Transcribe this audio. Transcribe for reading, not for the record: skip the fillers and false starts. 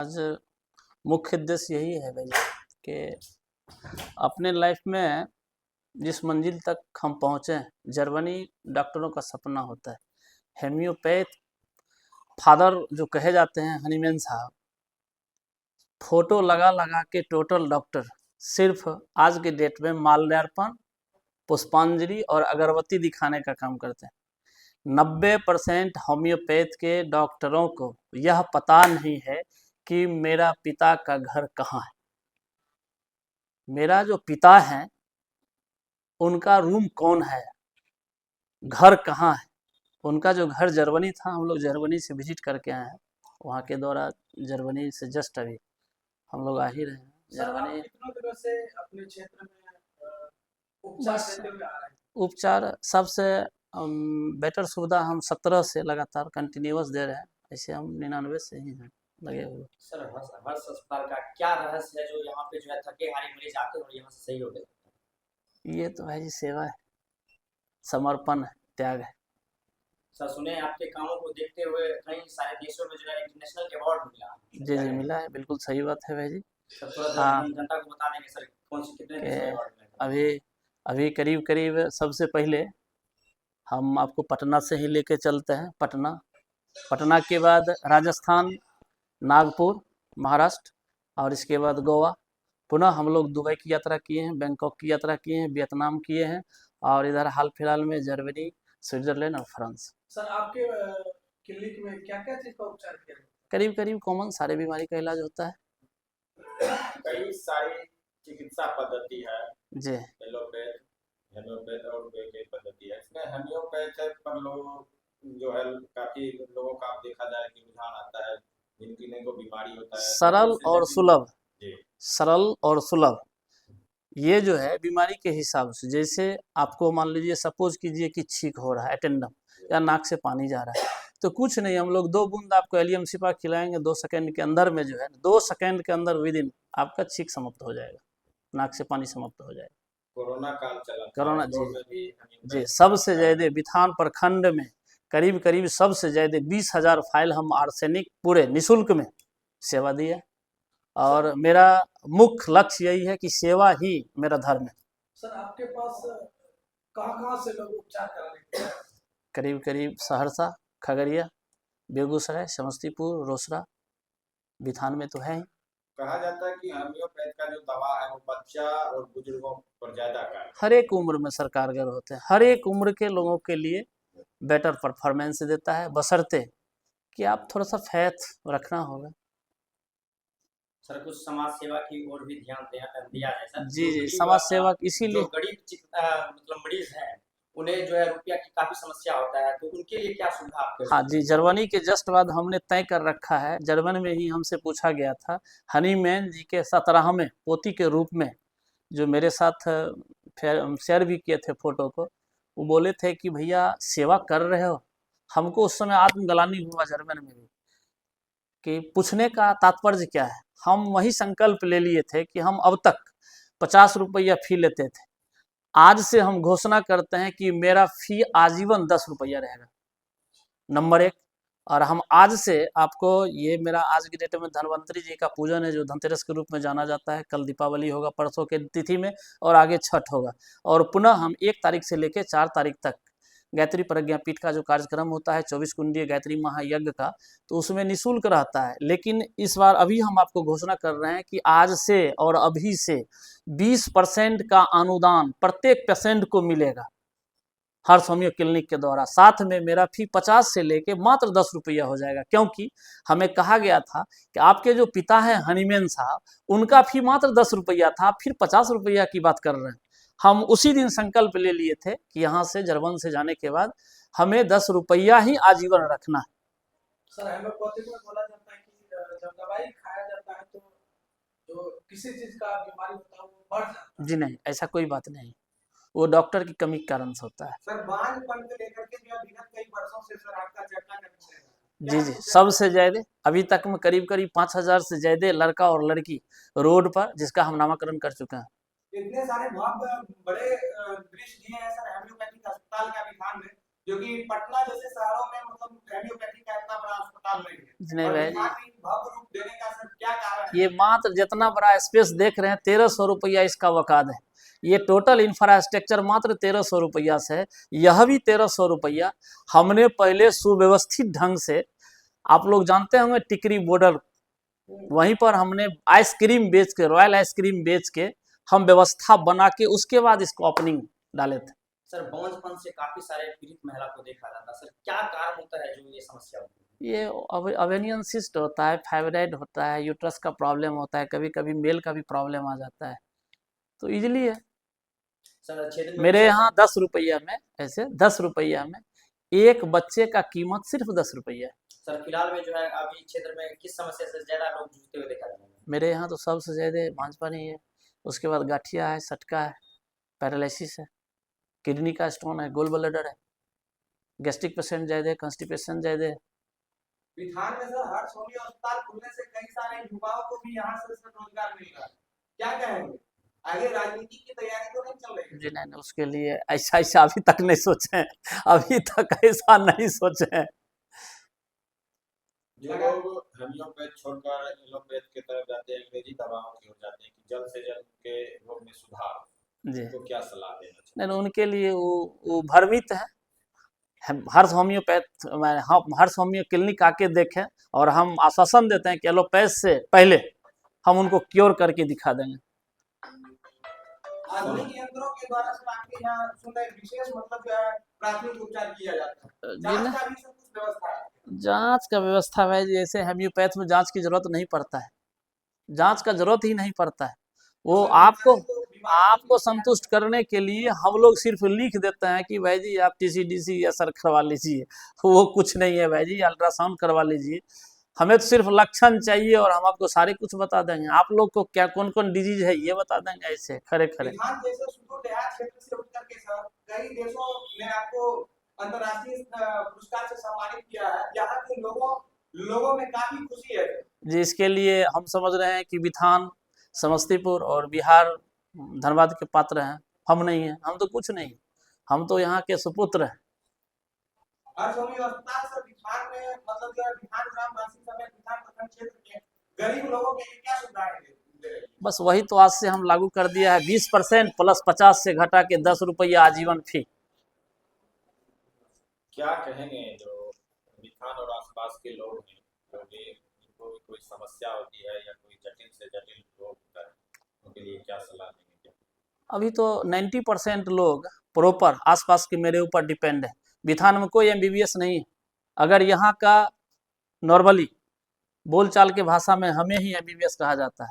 आज मुख्य उद्देश्य यही है भाई कि अपने लाइफ में जिस मंजिल तक हम पहुँचे, जर्मनी डॉक्टरों का सपना होता है। हेम्योपैथ फादर जो कहे जाते हैं हनीमैन साहब, फोटो लगा लगा के टोटल डॉक्टर सिर्फ आज के डेट में माल्यार्पण, पुष्पांजलि और अगरबत्ती दिखाने का काम करते हैं। 90% होम्योपैथ के डॉक्टरों को यह पता नहीं है कि मेरा पिता का घर कहाँ है, मेरा जो पिता है उनका रूम कौन है, घर कहाँ है। उनका जो घर जर्मनी था, हम लोग जर्मनी से विजिट करके आए हैं। वहाँ के दौरा जर्मनी से जस्ट अभी हम लोग आ ही रहे हैं जर्मनी। से अपने क्षेत्र में उपचार देते हुए आ रहे हैं? उपचार सबसे बेटर सुविधा हम 17 से लगातार कंटिन्यूअस दे रहे हैं। ऐसे हम 99 से ही हैं लगे हुए। सर हर अस्पताल का क्या रहस्य है जो यहाँ पे जो है थके हारे मरीज आते हैं और यहाँ से सही हो गए? ये तो भाई जी सेवा है, समर्पण है, त्याग है। सर सुने आपके कामों को देखते हुए कई सारे देशों में जो है इंटरनेशनल अवार्ड मिला। जी जी मिला है, बिल्कुल सही बात है भाई जी। सर थोड़ा हाँ जनता को बता देंगे सर कौन से कितने कि नेशनल अवार्ड मिले? अभी अभी करीब करीब सबसे पहले हम आपको पटना से ही लेके चलते हैं। पटना के बाद राजस्थान, नागपुर महाराष्ट्र, और इसके बाद गोवा। पुनः हम लोग दुबई की यात्रा किए हैं, बैंकॉक की यात्रा किए हैं, वियतनाम किए हैं, और इधर हाल फिलहाल में जर्मनी, स्विट्जरलैंड और फ्रांस। सर आपके क्लिनिक में क्या क्या चीज का उपचार किया जाता है? करीब करीब कॉमन सारे बीमारी का इलाज होता है। कई सारी चिकित्सा पद्धति है, जी एलोपैथ, हेम्योपैथ और कई पद्धति है। इसमें हेम्योपैथ पर लोग जो है काफी लोगों का आप देखा जाए कि रुझान आता है जिनको बीमारी होता है तो सरल उनसे और सुलभ, जी सरल और सुलभ। ये जो है बीमारी के हिसाब से, जैसे आपको मान लीजिए सपोज कीजिए कि छींक हो रहा है, अटेंडम, या नाक से पानी जा रहा है, तो कुछ नहीं, हम लोग 2 बूंद आपको एलियम सिपा खिलाएंगे, 2 सेकंड के अंदर में जो है 2 सेकंड के अंदर विद इन आपका छींक समाप्त हो जाएगा, नाक से पानी समाप्त हो जाएगा। कोरोना काल चला था, कोरोना उस जी दौर में भी जी सबसे ज़्यादा बिथान प्रखंड में करीब करीब सबसे ज़्यादा 20,000 फाइल हम आर्सेनिक पूरे निःशुल्क में सेवा दिए, और मेरा मुख्य लक्ष्य यही है कि सेवा ही मेरा धर्म है। सर आपके पास कहाँ से लोग उपचार कराने? करीब करीब सहरसा, खगड़िया, बेगूसराय, समस्तीपुर, रोसड़ा, बिथान में तो है ही। कहा जाता है कि होम्योपैथ का जो दवा है वो बच्चा और बुजुर्गों पर ज्यादा कारगर हर एक उम्र में सर कारगर होते हैं, हर एक उम्र के लोगों के लिए बेटर परफॉर्मेंस देता है, बशर्ते कि आप थोड़ा सा फैथ रखना होगा। सर कुछ समाज सेवा की ओर भी ध्यान दिया है सर। जी जी समाज सेवा इसीलिए। जो गरीब मतलब मरीज हैं उन्हें जो है रुपया की काफी समस्या होता है, तो उनके लिए क्या सुविधा आपके? हाँ जी, जर्मनी के जस्ट बाद हमने तय कर रखा है। जर्मनी में ही हमसे पूछा गया था, हनीमैन जी के 17वें पोती के रूप में, जो मेरे साथ शेयर भी किए थे फोटो को, वो बोले थे कि भैया सेवा कर रहे हो। हमको उस समय आत्मग्लानि हुआ जर्मन में भी, कि पूछने का तात्पर्य क्या है। हम वही संकल्प ले लिए थे कि हम अब तक 50 रुपया फी लेते थे, आज से हम घोषणा करते हैं कि मेरा फी आजीवन 10 रुपया रहेगा, नंबर 1। और हम आज से आपको, ये मेरा आज की डेट में धन्वंतरी जी का पूजन है जो धनतेरस के रूप में जाना जाता है, कल दीपावली होगा परसों के तिथि में, और आगे छठ होगा, और पुनः हम 1 तारीख से लेकर 4 तारीख तक गायत्री प्रज्ञापीठ का जो कार्यक्रम होता है 24 कुंडीय गायत्री महायज्ञ का, तो उसमें निःशुल्क रहता है। लेकिन इस बार अभी हम आपको घोषणा कर रहे हैं कि आज से और अभी से 20% का अनुदान प्रत्येक पेशेंट को मिलेगा हर्ष होम्यो क्लिनिक के द्वारा। साथ में मेरा फी 50 से लेके मात्र 10 रुपया हो जाएगा, क्योंकि हमें कहा गया था कि आपके जो पिता हैं हनीमैन साहब, उनका फी मात्र 10 रुपया था, फिर 50 रुपया की बात कर रहे हैं। हम उसी दिन संकल्प ले लिए थे कि यहाँ से जर्मन से जाने के बाद हमें 10 रुपया ही आजीवन रखना है। सर हेमोपैथी में बोला जाता है कि जब दवाई खाया जाता है तो जो किसी चीज का बीमारी होता है वो बढ़ जाता है। जी नहीं, ऐसा कोई बात नहीं, वो डॉक्टर की कमी के कारण से होता है। सर बांझपन को लेकर के जो विगत कई वर्षों से सर आपका चर्चा करते हैं। जी जी सबसे ज्यादा अभी तक में करीब करीब 5,000 से ज्यादा लड़का और लड़की रोड पर जिसका हम नामाकरण कर चुके हैं। इतने सारे बहुत बड़े दृश्य दिए हैं सर हेम्योपैथिक अस्पताल के अभियान में, क्योंकि पटना जैसे शहरों में मतलब हेमियोपैथी का इतना बड़ा अस्पताल नहीं है नहीं और भाई, बिहार में भव्य रूप देने का सर क्या कारण ये है? मात्र जितना बड़ा स्पेस देख रहे हैं 1300 रुपया इसका वकाद है। ये टोटल इंफ्रास्ट्रक्चर मात्र 1300 रुपया से है। यह भी 1300 रुपया हमने पहले सुव्यवस्थित ढंग से, आप लोग जानते होंगे टिकरी बॉर्डर, वहीं पर हमने आइसक्रीम बेच के, रॉयल आइसक्रीम बेच के हम व्यवस्था बना के उसके बाद इसको ओपनिंग डाले थे। सर बांझपन से काफी सारे पीड़ित महिला को देखा जाता है, सर क्या कारण होता है जो ये समस्या होती है? ये ओवेनियन सिस्ट होता है, फाइब्राइड होता है, यूट्रस का प्रॉब्लम होता है, कभी कभी मेल का भी प्रॉब्लम आ जाता है, तो इजीली है। सर क्षेत्र में मेरे यहाँ 10 रुपया में, ऐसे 10 रुपया में एक बच्चे का कीमत सिर्फ 10 रुपया है। सर फिलहाल में जो है अभी क्षेत्र में किस समस्या से ज्यादा लोग जूझते हुए देखा जाता है? मेरे यहाँ तो सबसे ज़्यादा भांजपानी है, उसके बाद गाठिया है, सटका है, पैरालिसिस है, किडनी का स्टोन है, गोल ब्लैडर है, गैस्ट्रिक पेशेंट ज़्यादा है, कॉन्स्टिपेशन ज़्यादा है। बिहार में सर हर सोनी अस्पताल खुलने से कई सारे युवाओं को भी यहाँ से रोजगार मिल रहा है, क्या कहेंगे? आगे राजनीति की तैयारी तो नहीं चल रही है? जी नहीं, उसके लिए ऐसा अभी तक नहीं सोचे हैं, अभी तक ऐसा नहीं सोचे हैं। जो लोग होम्योपैथ छोड़कर एलोपैथ की तरफ जाते हैं, अंग्रेजी दवाओं की ओर जाते हैं कि जल्द से जल्द उनके रोग में सुधार, जी तो क्या सलाह देना चाहिए? नहीं, उनके लिए वो भ्रमित है। हर होम्योपैथ, हम हर होम्यो क्लिनिक आके देखें और हम आश्वासन देते हैं कि एलोपैथ से पहले हम उनको क्योर करके दिखा देंगे। आधुनिक यंत्रों के द्वारा सर आपके यहाँ सुना है विशेष मतलब जो है प्राथमिक उपचार किया जाता है, जी जांच ना, का भी सब कुछ व्यवस्था है? जांच का व्यवस्था है जैसे हेम्योपैथ में जांच की जरूरत नहीं पड़ता है, जांच का जरूरत ही नहीं पड़ता है। वो सर आपको बीमारी को बीमारी आपको को संतुष्ट करने के लिए हम लोग सिर्फ लिख देते हैं कि भाई जी आप TCDC या सर करवा लीजिए, वो कुछ नहीं है भाई जी, अल्ट्रासाउंड करवा लीजिए। हमें तो सिर्फ लक्षण चाहिए और हम आपको सारे कुछ बता देंगे। आप लोग को क्या कौन कौन डिजीज है ये बता देंगे, ऐसे खरे खरे। बिहार जैसे सुदूर देहात क्षेत्र से उठकर के सर कई देशों ने आपको अंतर्राष्ट्रीय पुरस्कार से सम्मानित किया है, यहाँ के लोगों में काफी खुशी है। जी, इसके लिए हम समझ रहे हैं कि विधान समस्तीपुर और बिहार धन्यवाद के पात्र हैं, हम नहीं हैं, हम तो कुछ नहीं, हम तो यहाँ के सुपुत्र हैं। हर समय अस्पताल सर बिहार में मतलब जो है बिहार ग्रामवासी समेत बिहार प्रखंड क्षेत्र के गरीब लोगों के लिए क्या सुविधाएं दे रही है? बस वही तो आज से हम लागू कर दिया है, 20% प्लस 50 से घटा के 10 रुपया आजीवन फी। क्या कहेंगे जो बिहार और आसपास के लोग हैं जो भी जिनको भी कोई समस्या होती है या कोई जटिल से जटिल रोग होता है, उनके लिए क्या सलाह देंगे? अभी तो 90% लोग प्रॉपर आसपास के मेरे ऊपर डिपेंड है। बिथान में कोई MBBS नहीं है। अगर यहाँ का नॉर्मली बोलचाल के भाषा में हमें ही MBBS कहा जाता है।